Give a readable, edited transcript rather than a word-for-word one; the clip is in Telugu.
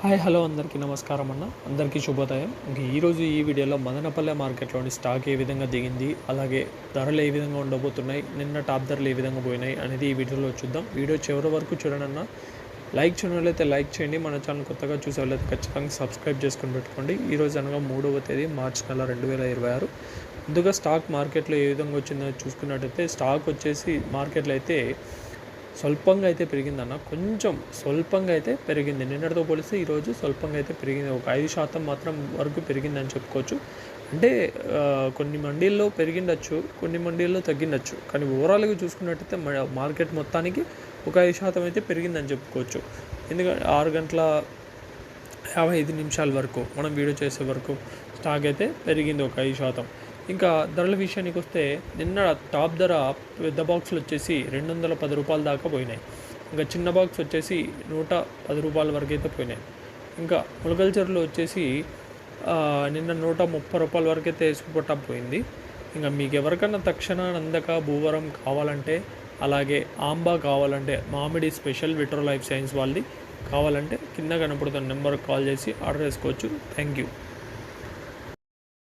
హాయ్ హలో అందరికీ నమస్కారం అన్న, అందరికీ శుభోదయం. ఇంక ఈరోజు ఈ వీడియోలో మదనపల్లె మార్కెట్లోని స్టాక్ ఏ విధంగా దిగింది, అలాగే ధరలు ఏ విధంగా ఉండబోతున్నాయి, నిన్న టాప్ ధరలు ఏ విధంగా పోయినాయి అనేది ఈ వీడియోలో చూద్దాం. వీడియో చివరి వరకు చూడండి. లైక్ చేయనట్లయితే లైక్ చేయండి, మన ఛానల్ కొత్తగా చూసే వాళ్ళైతే ఖచ్చితంగా సబ్స్క్రైబ్ చేసుకుని పెట్టుకోండి. ఈరోజు అనగా 3వ తేదీ మార్చి నెల 2026. ముందుగా స్టాక్ మార్కెట్లో ఏ విధంగా వచ్చిందో చూసుకున్నట్టయితే స్టాక్ వచ్చేసి మార్కెట్లో అయితే స్వల్పంగా అయితే పెరిగిందన్న, కొంచెం స్వల్పంగా అయితే పెరిగింది. నిన్నటితో పోలిస్తే ఈరోజు స్వల్పంగా అయితే పెరిగింది. ఒక 5% మాత్రం వరకు పెరిగిందని చెప్పుకోవచ్చు. అంటే కొన్ని మండీల్లో పెరిగిండొచ్చు, కొన్ని మండీల్లో తగ్గిండొచ్చు, కానీ ఓవరాల్గా చూసుకున్నట్టయితే మార్కెట్ మొత్తానికి ఒక 5% అయితే పెరిగిందని చెప్పుకోవచ్చు. ఎందుకంటే 6:55 వరకు మనం వీడియో చేసే వరకు స్టాక్ అయితే పెరిగింది ఒక 5%. ఇంకా ధరల విషయానికి వస్తే నిన్న టాప్ ధర పెద్ద బాక్సులు వచ్చేసి 210 రూపాయల దాకా పోయినాయి. ఇంకా చిన్న బాక్స్ వచ్చేసి 110 రూపాయల వరకు అయితే పోయినాయి. ఇంకా ములకల్చర్లో వచ్చేసి నిన్న 130 రూపాయల వరకు అయితే సూపర్ పోయింది. ఇంకా మీకు ఎవరికన్నా తక్షణ నందక భూవరం కావాలంటే, అలాగే ఆంబా కావాలంటే, మామిడి స్పెషల్ విట్రో లైఫ్ సైన్స్ వాళ్ళది కావాలంటే కింద కనపడుతున్న నెంబర్కి కాల్ చేసి ఆర్డర్ చేసుకోవచ్చు. Thank you.